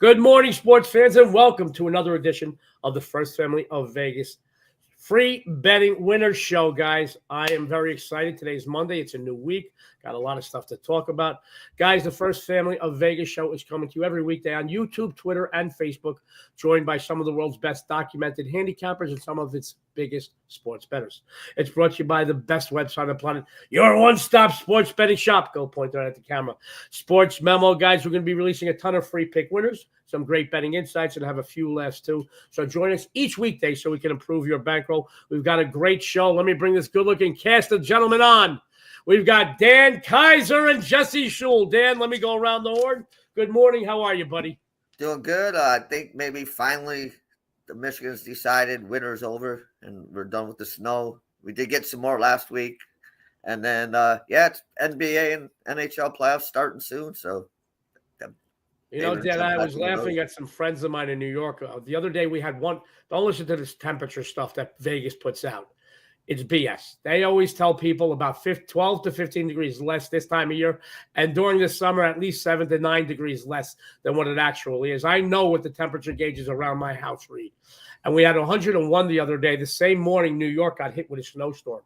Good morning, sports fans, and welcome to another edition of the First Family of Vegas Free Betting Winners Show, guys. I am very excited. Today's Monday. It's a new week. Got a lot of stuff to talk about. Guys, the First Family of Vegas Show is coming to you every weekday on YouTube, Twitter, and Facebook, joined by some of the world's best documented handicappers and some of its biggest sports bettors. It's brought to you by the best website on the planet, your one-stop sports betting shop. Go point right at the camera. SportsMemo, guys. We're going to be releasing a ton of free pick winners, some great betting insights, and have a few laughs too. So join us each weekday so we can improve your bankroll. We've got a great show. Let me bring this good-looking cast of gentlemen on. We've got Dan Kaiser and Jesse Schule. Dan, let me go around the horn. Good morning. How are you, buddy? Doing good. I think maybe finally the Michigan's decided winter's over and we're done with the snow. We did get some more last week. And then, it's NBA and NHL playoffs starting soon. So, you know, Dan, I was laughing at some friends of mine in New York. The other day we had one. Don't listen to this temperature stuff that Vegas puts out. It's BS. They always tell people about 12 to 15 degrees less this time of year. And during the summer, at least 7 to 9 degrees less than what it actually is. I know what the temperature gauges around my house read. And we had 101 the other day. The same morning, New York got hit with a snowstorm.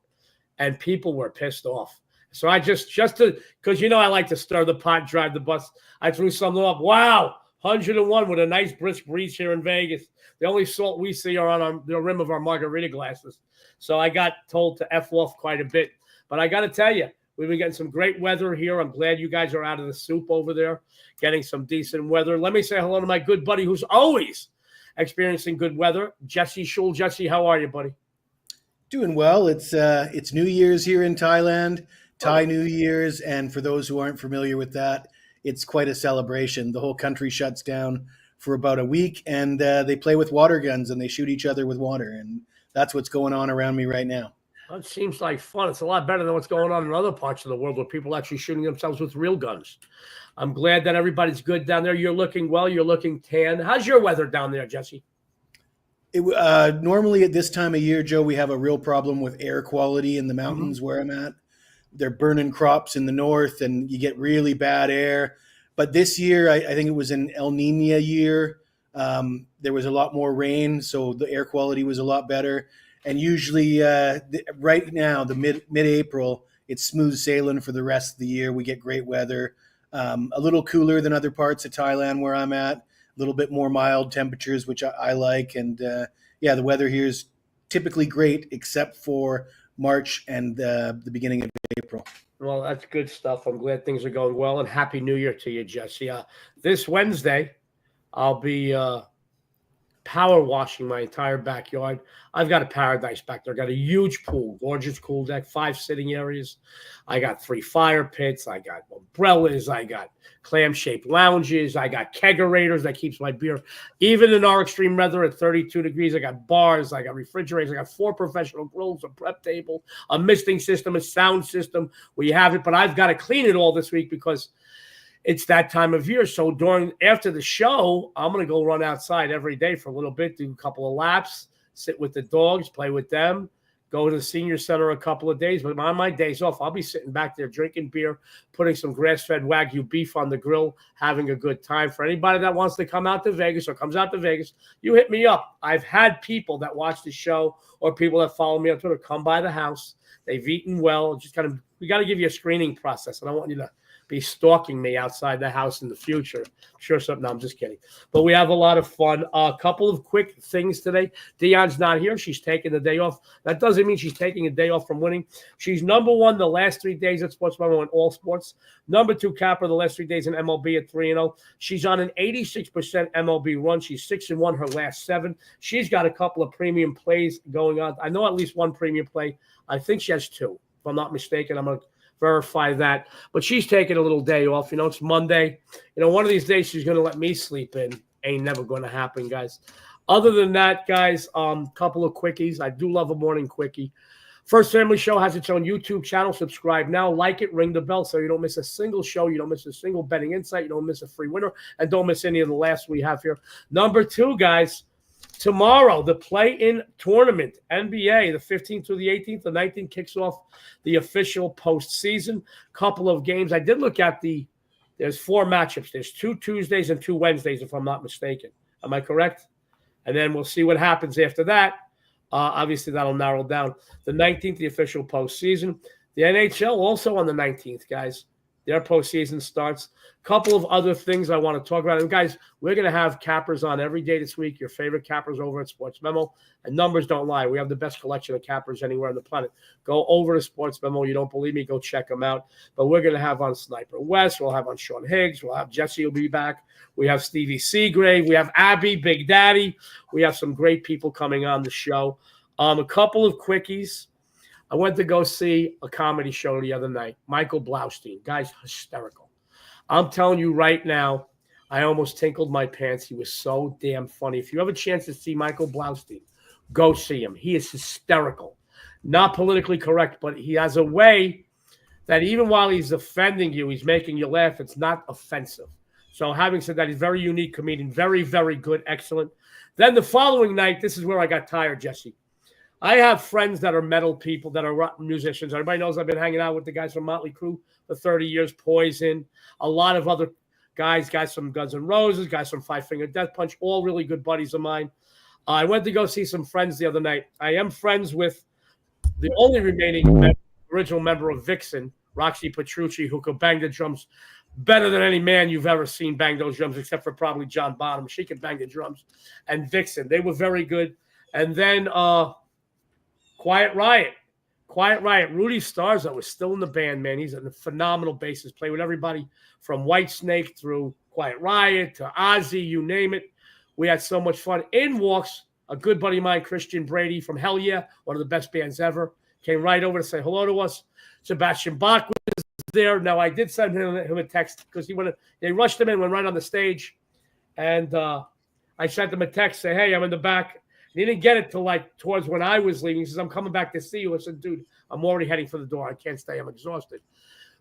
And people were pissed off. So I just because, I like to stir the pot, drive the bus. I threw something up. Wow, 101 with a nice brisk breeze here in Vegas. The only salt we see are on the rim of our margarita glasses. So I got told to F off quite a bit. But I got to tell you, we've been getting some great weather here. I'm glad you guys are out of the soup over there, getting some decent weather. Let me say hello to my good buddy who's always experiencing good weather, Jesse Schule. Jesse, how are you, buddy? Doing well. It's New Year's here in Thailand, Thai New Year's. And for those who aren't familiar with that, it's quite a celebration. The whole country shuts down for about a week and they play with water guns and they shoot each other with water. And that's what's going on around me right now. Well, it seems like fun. It's a lot better than what's going on in other parts of the world where people are actually shooting themselves with real guns. I'm glad that everybody's good down there. You're looking well. You're looking tan. How's your weather down there, Jesse? Normally at this time of year, Joe, we have a real problem with air quality in the mountains where I'm at. They're burning crops in the north and you get really bad air. But this year, I think it was an El Nino year. There was a lot more rain, so the air quality was a lot better. And usually right now, the mid-April, it's smooth sailing for the rest of the year. We get great weather, a little cooler than other parts of Thailand where I'm at, a little bit more mild temperatures, which I like. And the weather here is typically great except for March and the beginning of April. Well, that's good stuff. I'm glad things are going well, and Happy New Year to you, Jesse. This Wednesday, I'll be power washing my entire backyard. I've got a paradise back there. I got a huge pool, gorgeous cool deck, 5 sitting areas. I got 3 fire pits. I got umbrellas. I got clam-shaped lounges. I got kegerators that keeps my beer. Even in our extreme weather at 32 degrees, I got bars. I got refrigerators. I got 4 professional grills, a prep table, a misting system, a sound system. We have it, but I've got to clean it all this week because it's that time of year. So after the show, I'm going to go run outside every day for a little bit, do a couple of laps, sit with the dogs, play with them, go to the senior center a couple of days. But on my days off, I'll be sitting back there drinking beer, putting some grass-fed Wagyu beef on the grill, having a good time. For anybody that wants to come out to Vegas or comes out to Vegas, you hit me up. I've had people that watch the show or people that follow me on Twitter come by the house. They've eaten well. We got to give you a screening process. I don't want you to be stalking me outside the house in the future. Sure, something. No, I'm just kidding. But we have a lot of fun. A couple of quick things today. Dionne's not here. She's taking the day off. That doesn't mean she's taking a day off from winning. She's number 1 the last 3 days at SportsMemo in all sports. Number 2 capper the last 3 days in MLB at 3-0. She's on an 86% MLB run. She's 6-1 her last 7. She's got a couple of premium plays going on. I know at least one premium play. I think she has 2. If I'm not mistaken, I'm going to verify that. But she's taking a little day off. It's Monday. One of these days she's going to let me sleep in. Ain't never going to happen, guys. Other than that, guys, couple of quickies. I do love a morning quickie. First Family Show has its own YouTube channel. Subscribe now. Like it. Ring the bell so you don't miss a single show. You don't miss a single betting insight. You don't miss a free winner. And don't miss any of the laughs we have here. Number 2, guys, tomorrow, the play-in tournament, NBA, the 15th through the 18th. The 19th kicks off the official postseason. Couple of games. I did look at the There's 4 matchups. There's 2 Tuesdays and 2 Wednesdays, if I'm not mistaken. Am I correct? And then we'll see what happens after that. Obviously, that'll narrow down. The 19th, the official postseason. The NHL also on the 19th, guys. Their postseason starts. A couple of other things I want to talk about. And guys, we're going to have cappers on every day this week. Your favorite cappers over at SportsMemo. And numbers don't lie. We have the best collection of cappers anywhere on the planet. Go over to SportsMemo. You don't believe me? Go check them out. But we're going to have on Sniper West. We'll have on Sean Higgs. We'll have Jesse will be back. We have Stevie Seagrave. We have Abby, Big Daddy. We have some great people coming on the show. A couple of quickies. I went to go see a comedy show the other night. Michael Blaustein. Guy's hysterical. I'm telling you right now, I almost tinkled my pants. He was so damn funny. If you have a chance to see Michael Blaustein, go see him. He is hysterical. Not politically correct, but he has a way that even while he's offending you, he's making you laugh. It's not offensive. So having said that, he's a very unique comedian. Very, very good. Excellent. Then the following night, this is where I got tired, Jesse. I have friends that are metal people, that are musicians. Everybody knows I've been hanging out with the guys from Motley Crue for 30 years, Poison, a lot of other guys from Guns N' Roses, guys from Five Finger Death Punch, all really good buddies of mine. I went to go see some friends the other night. I am friends with the only remaining original member of Vixen, Roxy Petrucci, who could bang the drums better than any man you've ever seen bang those drums, except for probably John Bonham. She could bang the drums. And Vixen, they were very good. And then Quiet Riot. Rudy Starzo was still in the band, man. He's a phenomenal bassist. Played with everybody from Whitesnake through Quiet Riot to Ozzy, you name it. We had so much fun. In walks a good buddy of mine, Christian Brady from Hell Yeah, one of the best bands ever. Came right over to say hello to us. Sebastian Bach was there. Now, I did send him a text because they rushed him in, went right on the stage. And I sent him a text, say, hey, I'm in the back. He didn't get it till like towards when I was leaving. He says, I'm coming back to see you. I said, dude, I'm already heading for the door. I can't stay. I'm exhausted.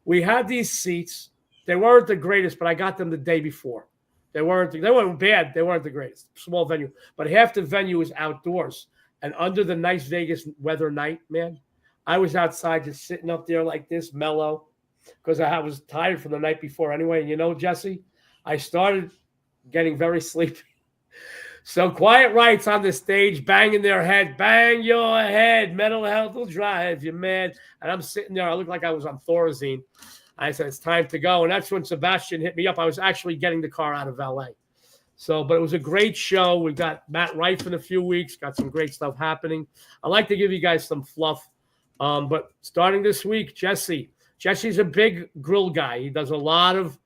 We had these seats. They weren't the greatest, but I got them the day before. They weren't bad. They weren't the greatest. Small venue. But half the venue is outdoors. And under the nice Vegas weather night, man, I was outside just sitting up there like this, mellow, because I was tired from the night before anyway. And you know, Jesse, I started getting very sleepy. So Quiet Riot's on the stage, banging their head. Bang your head. Mental health will drive you mad. And I'm sitting there. I looked like I was on Thorazine. I said, it's time to go. And that's when Sebastian hit me up. I was actually getting the car out of LA. But it was a great show. We got Matt Rife in a few weeks. Got some great stuff happening. I like to give you guys some fluff. But starting this week, Jesse's a big grill guy. He does a lot of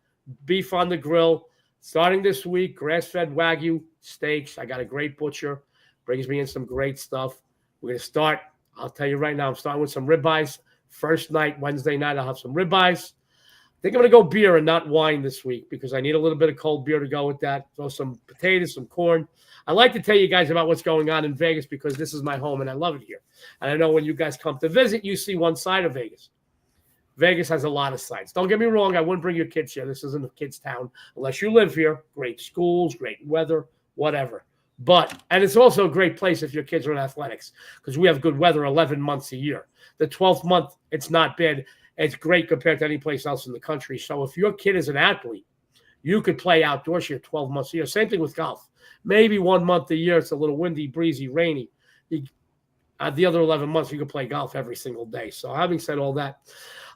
beef on the grill. Starting this week, grass-fed Wagyu steaks. I got a great butcher. Brings me in some great stuff. We're going to start. I'll tell you right now, I'm starting with some ribeyes. First night, Wednesday night, I'll have some ribeyes. I think I'm going to go beer and not wine this week because I need a little bit of cold beer to go with that. Throw some potatoes, some corn. I like to tell you guys about what's going on in Vegas because this is my home and I love it here. And I know when you guys come to visit, you see one side of Vegas. Vegas has a lot of sites. Don't get me wrong. I wouldn't bring your kids here. This isn't a kid's town unless you live here. Great schools, great weather, whatever. And it's also a great place if your kids are in athletics because we have good weather 11 months a year. The 12th month, it's not bad. It's great compared to any place else in the country. So if your kid is an athlete, you could play outdoors here 12 months a year. Same thing with golf. Maybe 1 month a year, it's a little windy, breezy, rainy. The other 11 months, you can play golf every single day. So having said all that,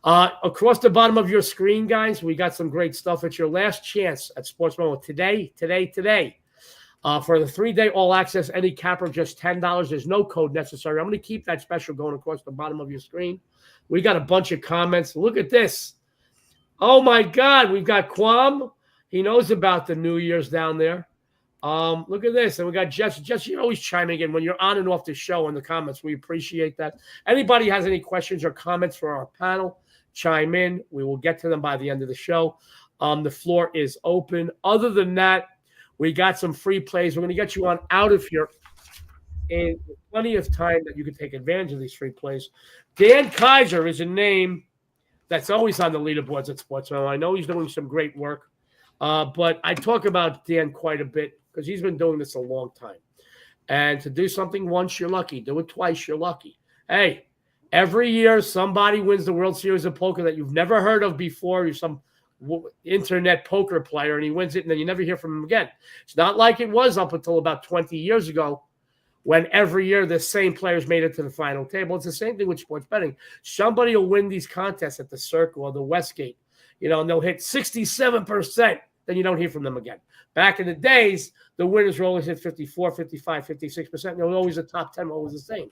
across the bottom of your screen, guys, we got some great stuff. It's your last chance at SportsMemo today. For the 3-day all access, any capper, just $10. There's no code necessary. I'm going to keep that special going across the bottom of your screen. We got a bunch of comments. Look at this. Oh, my God. We've got Quam. He knows about the New Year's down there. Look at this. And we got Jesse. Jesse, you're always chiming in when you're on and off the show in the comments. We appreciate that. Anybody has any questions or comments for our panel, chime in. We will get to them by the end of the show. The floor is open. Other than that, we got some free plays. We're going to get you on out of here in plenty of time that you can take advantage of these free plays. Dan Kaiser is a name that's always on the leaderboards at SportsMemo. I know he's doing some great work, but I talk about Dan quite a bit because he's been doing this a long time. And to do something once, you're lucky. Do it twice, you're lucky. Hey, every year somebody wins the World Series of Poker that you've never heard of before. You're some internet poker player, and he wins it, and then you never hear from him again. It's not like it was up until about 20 years ago when every year the same players made it to the final table. It's the same thing with sports betting. Somebody will win these contests at the Circle or the Westgate, and they'll hit 67%. Then you don't hear from them again. Back in the days, the winners were always at 54, 55, 56%. They were always the top 10, always the same.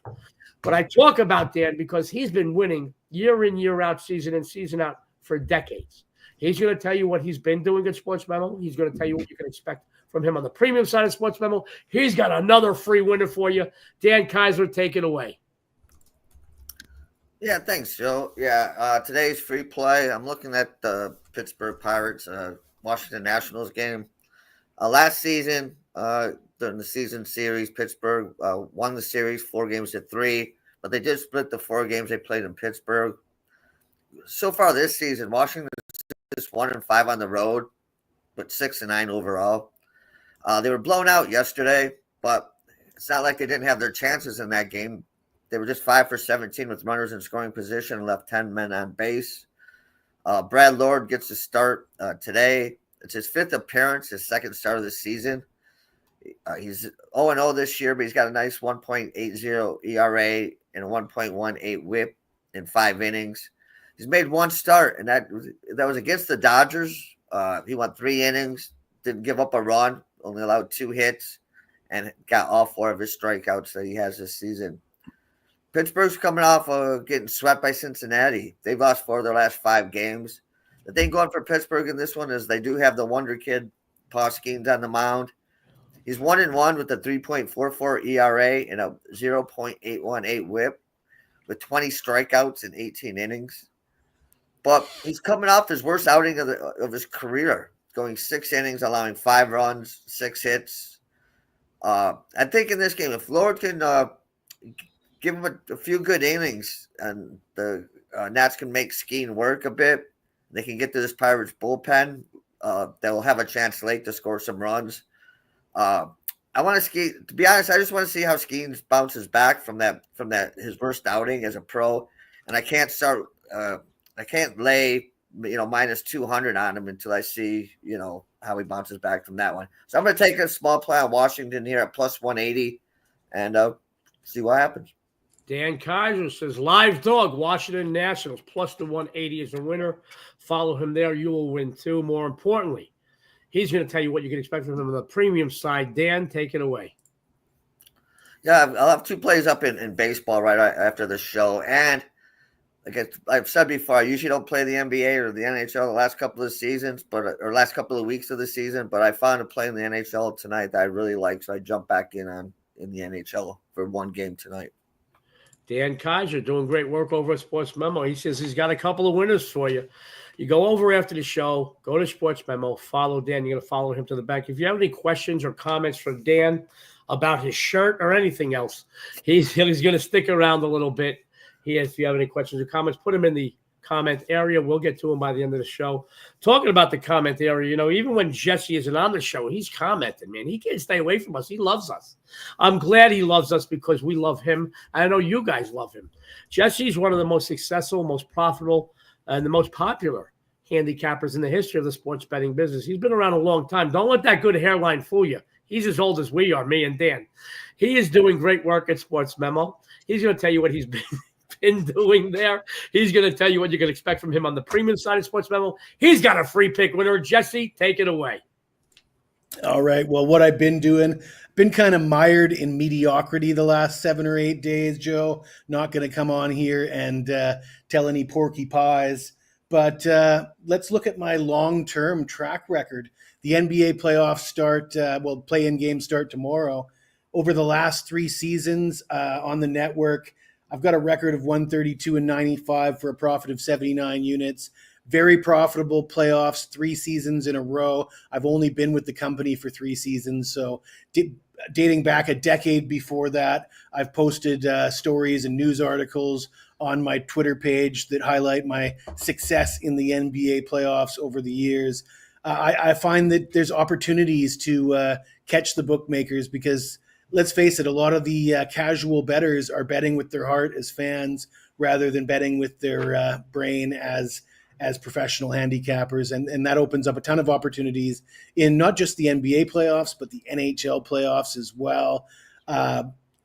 But I talk about Dan because he's been winning year in, year out, season in, season out for decades. He's going to tell you what he's been doing at SportsMemo. He's going to tell you what you can expect from him on the premium side of SportsMemo. He's got another free winner for you. Dan Kaiser, take it away. Yeah, thanks, Joe. Yeah, today's free play. I'm looking at the Pittsburgh Pirates, Washington Nationals game. Last season, during the season series, Pittsburgh won the series 4-3, but they did split the 4 games they played in Pittsburgh. So far this season, Washington is 1-5 on the road, but 6-9 overall. They were blown out yesterday, but it's not like they didn't have their chances in that game. They were just 5 for 17 with runners in scoring position and left 10 men on base. Brad Lord gets to start today. It's his 5th appearance, his 2nd start of the season. He's 0-0 this year, but he's got a nice 1.80 ERA and a 1.18 WHIP in 5 innings. He's made 1 start, and that was against the Dodgers. He went 3 innings, didn't give up a run, only allowed 2 hits, and got all 4 of his strikeouts that he has this season. Pittsburgh's coming off of getting swept by Cincinnati. They've lost 4 of their last 5 games. The thing going for Pittsburgh in this one is they do have the wonder kid, Paul Skeens, on the mound. He's 1-1 with a 3.44 ERA and a 0.818 WHIP with 20 strikeouts in 18 innings. But he's coming off his worst outing of his career, going 6 innings, allowing 5 runs, 6 hits. I think in this game, if Lord can give him a few good innings and the Nats can make Skeen work a bit, they can get to this Pirates bullpen. They'll have a chance late to score some runs. I want to be honest, I just want to see how Skeens bounces back from that his worst outing as a pro. And I can't lay minus 200 on him until I see how he bounces back from that one. So I'm going to take a small play on Washington here at plus 180 and see what happens. Dan Kaiser says, live dog, Washington Nationals, plus the 180 is a winner. Follow him there. You will win too. More importantly, he's going to tell you what you can expect from him on the premium side. Dan, take it away. Yeah, I'll have 2 plays up in baseball right after the show. And like I've said before, I usually don't play the NBA or the NHL the last couple of seasons, or last couple of weeks of the season. But I found a play in the NHL tonight that I really like, so I jumped back in the NHL for 1 game tonight. Dan Kaiser doing great work over at SportsMemo. He says he's got a couple of winners for you. You go over after the show, go to SportsMemo, follow Dan. You're going to follow him to the back. If you have any questions or comments for Dan about his shirt or anything else, he's going to stick around a little bit. If you have any questions or comments, put them in the comment area. We'll get to them by the end of the show. Talking about the comment area, even when Jesse isn't on the show, he's commenting, man. He can't stay away from us. He loves us. I'm glad he loves us because we love him. I know you guys love him. Jesse's one of the most successful, most profitable, and the most popular handicappers in the history of the sports betting business. He's been around a long time. Don't let that good hairline fool you. He's as old as we are, me and Dan. He is doing great work at SportsMemo. He's going to tell you what he's been doing there. He's going to tell you what you can expect from him on the premium side of SportsMemo. He's got a free pick winner. Jesse, take it away. All right. Well, what I've been doing, been kind of mired in mediocrity the last 7 or 8 days, Joe. Not going to come on here and tell any porky pies. But let's look at my long-term track record. The NBA playoffs start, play-in games start tomorrow. Over the last 3 seasons on the network, I've got a record of 132-95 for a profit of 79 units. Very profitable playoffs, 3 seasons in a row. I've only been with the company for 3 seasons, so dating back a decade before that, I've posted stories and news articles on my Twitter page that highlight my success in the NBA playoffs over the years. I find that there's opportunities to catch the bookmakers because, let's face it, a lot of the casual bettors are betting with their heart as fans rather than betting with their brain as as professional handicappers. And that opens up a ton of opportunities in not just the NBA playoffs, but the NHL playoffs as well.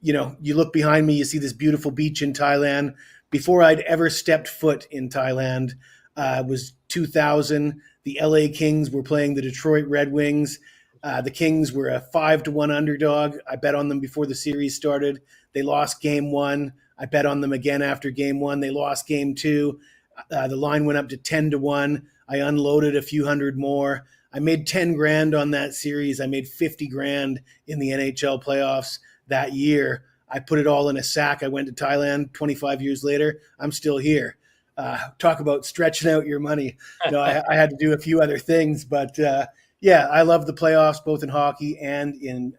You look behind me, you see this beautiful beach in Thailand. Before I'd ever stepped foot in Thailand, it was 2000. The LA Kings were playing the Detroit Red Wings. The Kings were a 5-1 underdog. I bet on them before the series started. They lost game 1. I bet on them again after game 1. They lost game 2. The line went up to 10-1. I unloaded a few hundred more. I made 10 grand on that series. I made 50 grand in the NHL playoffs that year. I put it all in a sack. I went to Thailand 25 years later. I'm still here. Talk about stretching out your money. I had to do a few other things, but I love the playoffs, both in hockey and in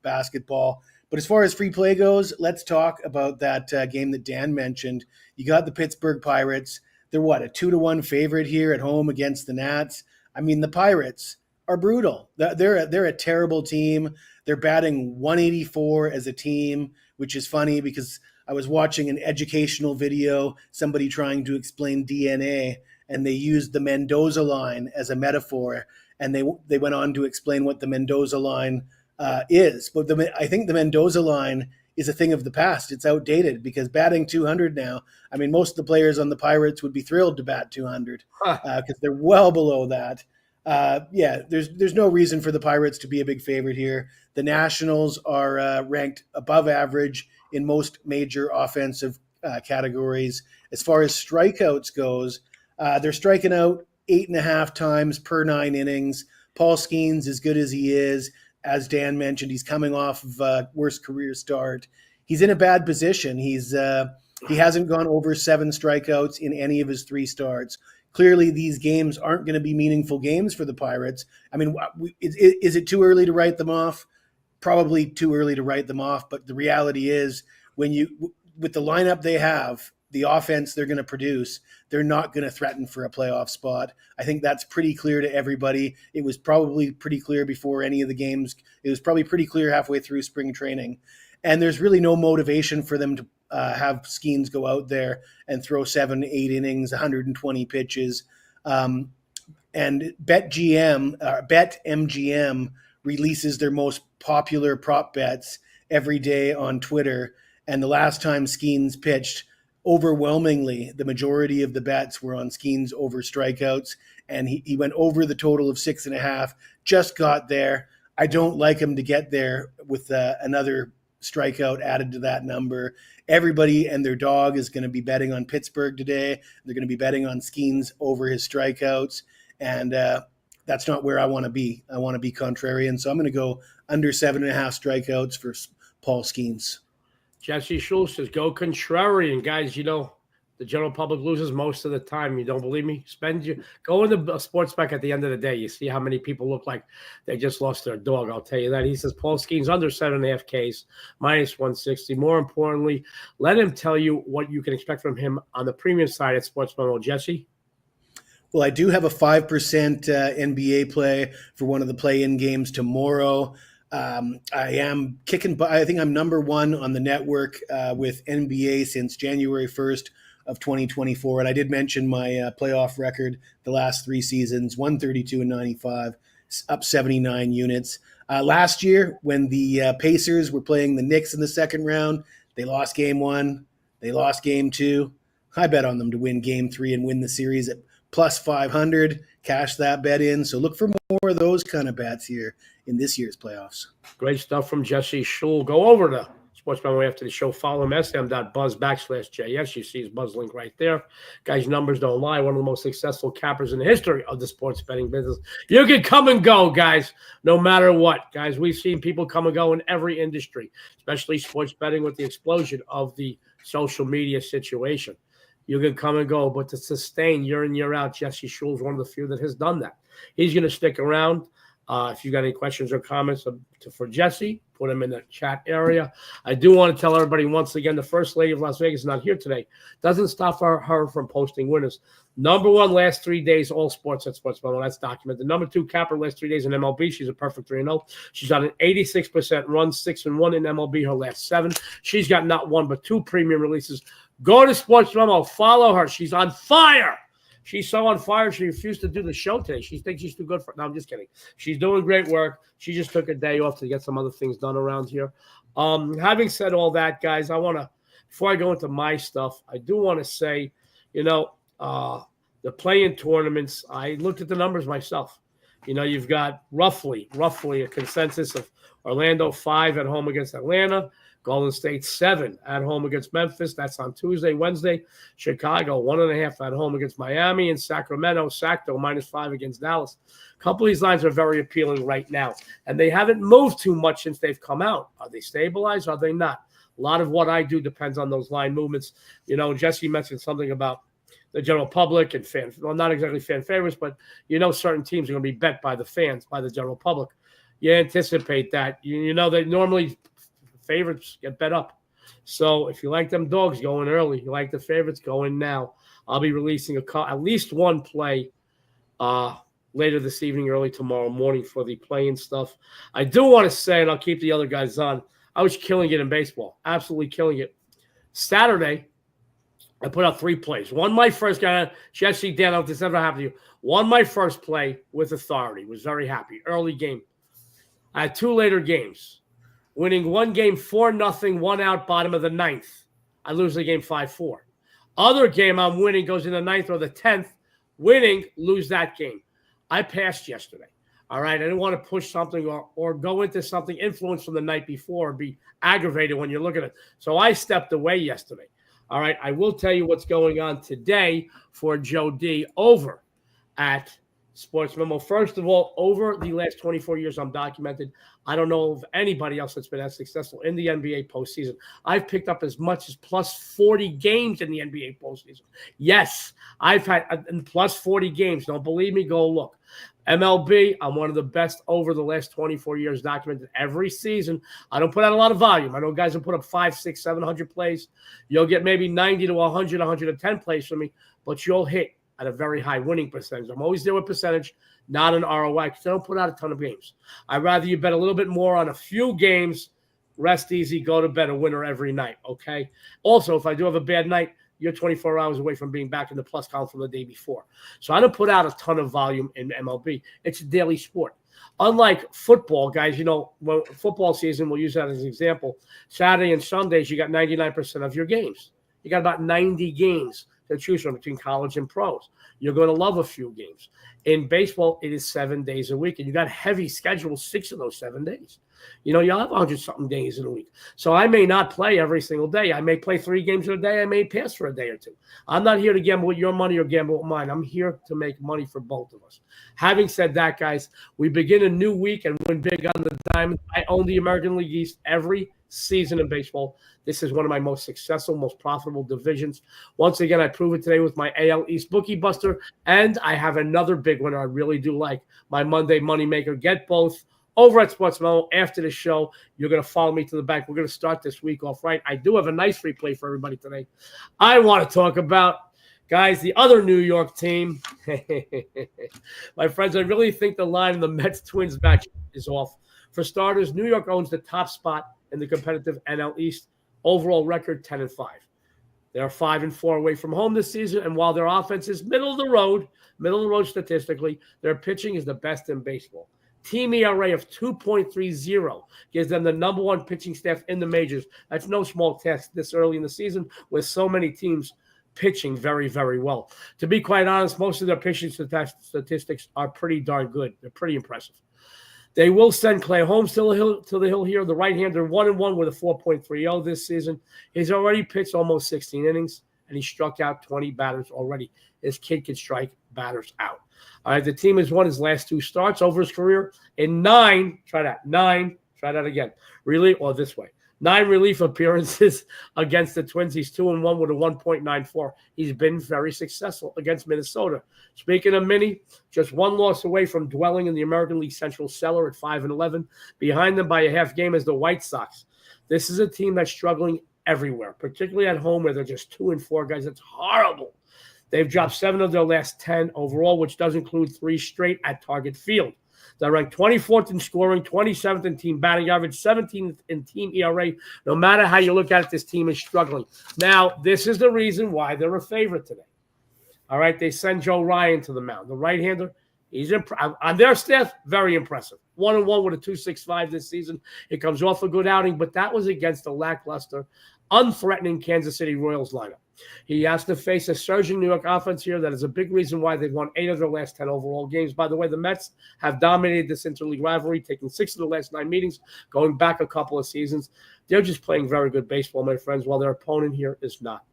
basketball. But as far as free play goes, let's talk about that game that Dan mentioned. You got the Pittsburgh Pirates. They're a 2-1 favorite here at home against the Nats. I mean, the Pirates are brutal. They're a terrible team. They're batting 184 as a team, which is funny because I was watching an educational video, somebody trying to explain DNA, and they used the Mendoza line as a metaphor, and they went on to explain what the Mendoza line is. But I think the Mendoza line is a thing of the past. It's outdated because batting 200 now, I mean, most of the players on the Pirates would be thrilled to bat 200 because they're well below that. There's no reason for the Pirates to be a big favorite here. The Nationals are ranked above average in most major offensive categories. As far as strikeouts goes, they're striking out 8.5 times per 9 innings. Paul Skeens, as good as he is, as Dan mentioned, he's coming off of a worst career start. He's in a bad position. He hasn't gone over 7 strikeouts in any of his 3 starts. Clearly, these games aren't going to be meaningful games for the Pirates. I mean, is it too early to write them off? Probably too early to write them off. But the reality is, with the lineup they have, the offense they're going to produce, they're not going to threaten for a playoff spot. I think that's pretty clear to everybody. It was probably pretty clear before any of the games. It was probably pretty clear halfway through spring training. And there's really no motivation for them to have Skeens go out there and throw 7-8 innings, 120 pitches. And BetMGM releases their most popular prop bets every day on Twitter. And the last time Skeens pitched, overwhelmingly, the majority of the bets were on Skeens over strikeouts. And he went over the total of 6.5, just got there. I don't like him to get there with another strikeout added to that number. Everybody and their dog is going to be betting on Pittsburgh today. They're going to be betting on Skeens over his strikeouts. And that's not where I want to be. I want to be contrarian. So I'm going to go under 7.5 strikeouts for Paul Skeens. Jesse Schule says, go contrarian. Guys, the general public loses most of the time. You don't believe me? Go into a sports back at the end of the day. You see how many people look like they just lost their dog. I'll tell you that. He says Paul Skeens under 7.5 Ks, minus 160. More importantly, let him tell you what you can expect from him on the premium side at SportsMemo. Jesse? Well, I do have a 5% NBA play for one of the play-in games tomorrow. I am kicking, I think I'm number 1 on the network with NBA since January 1st of 2024. And I did mention my playoff record the last 3 seasons, 132 and 95, up 79 units. Last year, when the Pacers were playing the Knicks in the second round, they lost game 1, they lost game 2. I bet on them to win game 3 and win the series at plus 500, cash that bet in. So look for more of those kind of bets here in this year's playoffs. Great stuff from Jesse Schule. Go over to SportsMemo after the show. Follow him, sm.buzz/JS. You see his Buzz link right there. Guys, numbers don't lie. One of the most successful cappers in the history of the sports betting business. You can come and go, guys, no matter what. Guys, we've seen people come and go in every industry, especially sports betting with the explosion of the social media situation. You can come and go, but to sustain year in, year out, Jesse Schule is one of the few that has done that. He's going to stick around. If you got any questions or comments for Jesse, put them in the chat area. I do want to tell everybody once again, the First Lady of Las Vegas is not here today. Doesn't stop her from posting winners. Number 1 last 3 days, all sports at SportsMemo. That's documented. Number 2 capper last 3 days in MLB. She's a perfect 3-0. She's on an 86% run, 6-1 in MLB her last 7. She's got not 1 but 2 premium releases. Go to SportsMemo. Follow her. She's on fire. She's so on fire, she refused to do the show today. She thinks she's too good for it. No, I'm just kidding. She's doing great work. She just took a day off to get some other things done around here. Having said all that, guys, before I go into my stuff, I do want to say, the play-in tournaments, I looked at the numbers myself. You've got roughly a consensus of Orlando 5 at home against Atlanta, Golden State 7 at home against Memphis. That's on Tuesday. Wednesday, Chicago 1.5 at home against Miami, and Sacramento -5 against Dallas. A couple of these lines are very appealing right now, and they haven't moved too much since they've come out. Are they stabilized? Are they not? A lot of what I do depends on those line movements. Jesse mentioned something about the general public and not exactly fan favorites, but certain teams are going to be bet by the fans, by the general public. You anticipate that. They normally favorites get bet up. So if you like them dogs, go in early. You like the favorites, go in now. I'll be releasing at least one play later this evening, early tomorrow morning for the play-in stuff. I do want to say, and I'll keep the other guys on, I was killing it in baseball, absolutely killing it. Saturday, I put out 3 plays. One, my first guy, Jesse, Dan, I don't know if this ever happened to you. Won my first play with authority. Was very happy. Early game. I had 2 later games. Winning one game 4-0, 1 out, bottom of the 9th. I lose the game 5-4. Other game I'm winning goes in the 9th or the 10th. Winning, lose that game. I passed yesterday. All right. I didn't want to push something or go into something influenced from the night before and be aggravated when you look at it. So I stepped away yesterday. All right. I will tell you what's going on today for Joe D over at SportsMemo. First of all, over the last 24 years, I'm documented. I don't know of anybody else that's been as successful in the NBA postseason. I've picked up as much as plus 40 games in the NBA postseason. Yes, I've had plus 40 games. Don't believe me? Go look. MLB, I'm one of the best over the last 24 years documented every season. I don't put out a lot of volume. I know guys will put up 500, 600, 700 plays. You'll get maybe 90 to 100, 110 plays from me, but you'll hit at a very high winning percentage. I'm always there with percentage, not an ROI, because I don't put out a ton of games. I'd rather you bet a little bit more on a few games, rest easy, go to bed a winner every night, okay? Also, if I do have a bad night, you're 24 hours away from being back in the plus column from the day before. So I don't put out a ton of volume in MLB. It's a daily sport. Unlike football, guys, when football season, we'll use that as an example. Saturday and Sundays, you got 99% of your games. You got about 90 games to choose from between college and pros. You're going to love a few games. In baseball, it is 7 days a week, and you got heavy schedules 6 of those 7 days. You'll have 100-something days in a week. So I may not play every single day. I may play 3 games in a day. I may pass for a day or 2. I'm not here to gamble with your money or gamble with mine. I'm here to make money for both of us. Having said that, guys, we begin a new week and win big on the diamond. I own the American League East every season in baseball. This is one of my most successful, most profitable divisions. Once again, I prove it today with my AL East Bookie Buster, and I have another big winner I really do like, my Monday Moneymaker. Get both over at SportsMemo after the show. You're going to follow me to the back. We're going to start this week off right. I do have a nice free play for everybody today. I want to talk about, guys, the other New York team. My friends, I really think the line in the Mets-Twins match is off. For starters, New York owns the top spot in the competitive NL East. Overall record 10-5. They're 5-4 away from home this season, and while their offense is middle of the road statistically, their pitching is the best in baseball. Team ERA of 2.30 gives them the number 1 pitching staff in the majors. That's no small task this early in the season with so many teams pitching very, very well. To be quite honest, most of their pitching statistics are pretty darn good. They're pretty impressive. They will send Clay Holmes to the hill here. The right-hander 1-1 with a 4.30 this season. He's already pitched almost 16 innings, and he struck out 20 batters already. This kid can strike batters out. All right, the team has won his last 2 starts over his career in 9. Try that again. Really, or this way. 9 relief appearances against the Twins. He's 2-1 with a 1.94. He's been very successful against Minnesota. Speaking of Minnie, just 1 loss away from dwelling in the American League Central cellar at 5-11. Behind them by a half game is the White Sox. This is a team that's struggling everywhere, particularly at home where they're just 2-4 guys. It's horrible. They've dropped 7 of their last 10 overall, which does include 3 straight at Target Field. They're ranked 24th in scoring, 27th in team batting average, 17th in team ERA. No matter how you look at it, this team is struggling. Now, this is the reason why they're a favorite today. All right, they send Joe Ryan to the mound. The right-hander, he's on their staff, very impressive. 1-1 with a 2.65 this season. It comes off a good outing, but that was against the lackluster, unthreatening Kansas City Royals lineup. He has to face a surging New York offense here. That is a big reason why they've won 8 of their last 10 overall games. By the way, the Mets have dominated this interleague rivalry, taking 6 of the last 9 meetings, going back a couple of seasons. They're just playing very good baseball, my friends, while their opponent here is not.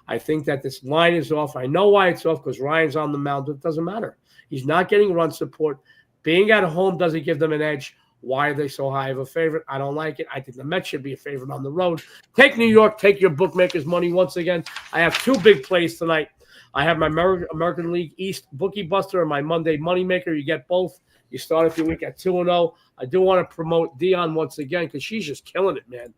I think that this line is off. I know why it's off, because Ryan's on the mound. It doesn't matter. He's not getting run support. Being at home doesn't give them an edge. Why are they so high of a favorite? I don't like it. I think the Mets should be a favorite on the road. Take New York. Take your bookmakers' money once again. I have 2 big plays tonight. I have my American League East Bookie Buster and my Monday Moneymaker. You get both. You start off your week at 2-0. I do want to promote Dionne once again, because she's just killing it, man.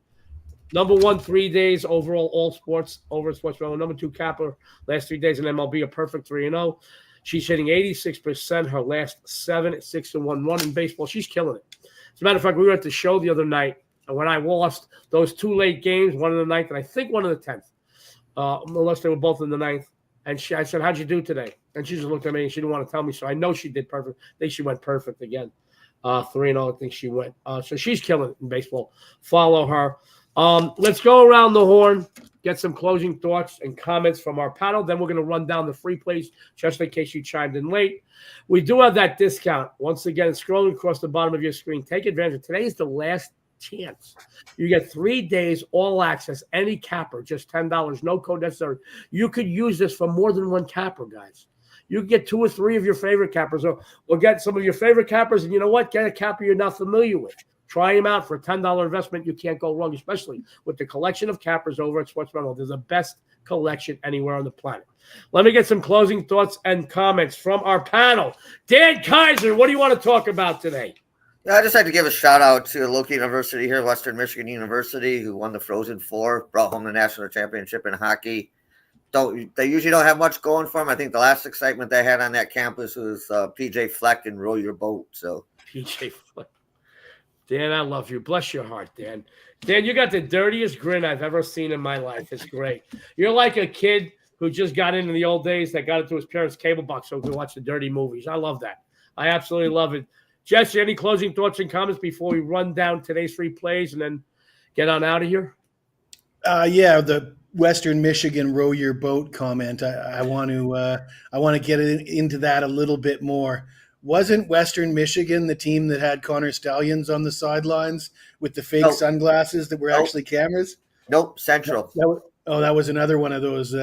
Number 1, 3 days overall, all sports, over at SportsMemo. Number 2, Capper, last 3 days in MLB, a perfect 3-0. She's hitting 86%. Her last 7 at 6-1 run in baseball. She's killing it. As a matter of fact, we were at the show the other night, and when I lost those 2 late games, one in the 9th and I think one in the 10th, unless they were both in the 9th, and I said, "How'd you do today?" And she just looked at me and she didn't want to tell me, so I know she did perfect. I think she went perfect again. 3-0, I think she went. So she's killing it in baseball. Follow her. Let's go around the horn, get some closing thoughts and comments from our panel. Then we're going to run down the free plays just in case you chimed in late. We do have that discount. Once again, scrolling across the bottom of your screen. Take advantage of it. Today is the last chance. You get 3 days, all access, any capper, just $10, no code necessary. You could use this for more than one capper, guys. You can get 2 or 3 of your favorite cappers, or get some of your favorite cappers, and you know what? Get a capper you're not familiar with. Try them out for a $10 investment. You can't go wrong, especially with the collection of cappers over at SportsMemo. There's the best collection anywhere on the planet. Let me get some closing thoughts and comments from our panel. Dan Kaiser, what do you want to talk about today? Yeah, I just like to give a shout out to a local university here, Western Michigan University, who won the Frozen Four, brought home the national championship in hockey. They usually don't have much going for them. I think the last excitement they had on that campus was PJ Fleck and Row Your Boat. So PJ Fleck. Dan, I love you. Bless your heart, Dan. Dan, you got the dirtiest grin I've ever seen in my life. It's great. You're like a kid who just got into the old days that got into his parents' cable box so he could watch the dirty movies. I love that. I absolutely love it. Jesse, any closing thoughts and comments before we run down today's free plays and then get on out of here? Yeah, the Western Michigan row your boat comment. I want to get into that a little bit more. Wasn't Western Michigan the team that had Connor Stallions on the sidelines with the fake sunglasses that were actually cameras? Nope, Central. That was another one of those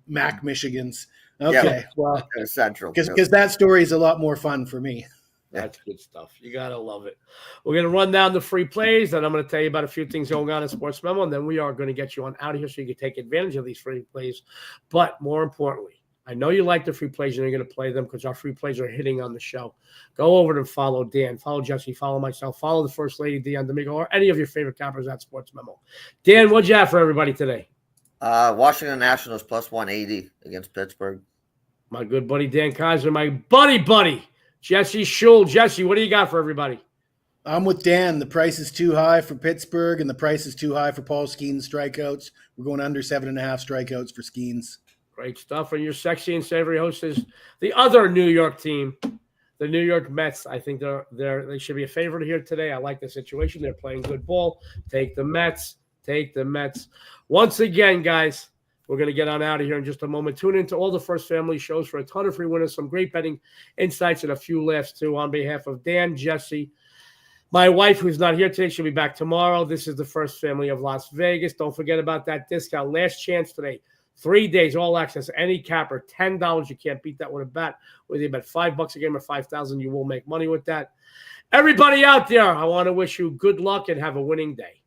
Mac Michigans. Okay, yeah, well, Central. Because that story is a lot more fun for me. That's good stuff. You got to love it. We're going to run down the free plays, and I'm going to tell you about a few things going on in SportsMemo, and then we are going to get you on out of here so you can take advantage of these free plays. But more importantly, I know you like the free plays, and you're going to play them because our free plays are hitting on the show. Go over and follow Dan, follow Jesse, follow myself, follow the First Lady, Dionne D'Amico, or any of your favorite cappers at SportsMemo. Dan, what'd you have for everybody today? Washington Nationals plus 180 against Pittsburgh. My good buddy Dan Kaiser, my buddy, Jesse Schule. Jesse, what do you got for everybody? I'm with Dan. The price is too high for Pittsburgh, and the price is too high for Paul Skeens strikeouts. We're going under 7.5 strikeouts for Skeens. Great stuff. And your sexy and savory host is the other New York team, the New York Mets. I think they should be a favorite here today. I like the situation. They're playing good ball. Take the Mets. Take the Mets. Once again, guys, we're going to get on out of here in just a moment. Tune into all the First Family shows for a ton of free winners, some great betting insights, and a few laughs, too. On behalf of Dan, Jesse, my wife, who's not here today, she'll be back tomorrow. This is the First Family of Las Vegas. Don't forget about that discount. Last chance today. 3 days, all access, any capper, $10. You can't beat that with a bet. Whether you bet $5 a game or $5,000, you will make money with that. Everybody out there, I want to wish you good luck and have a winning day.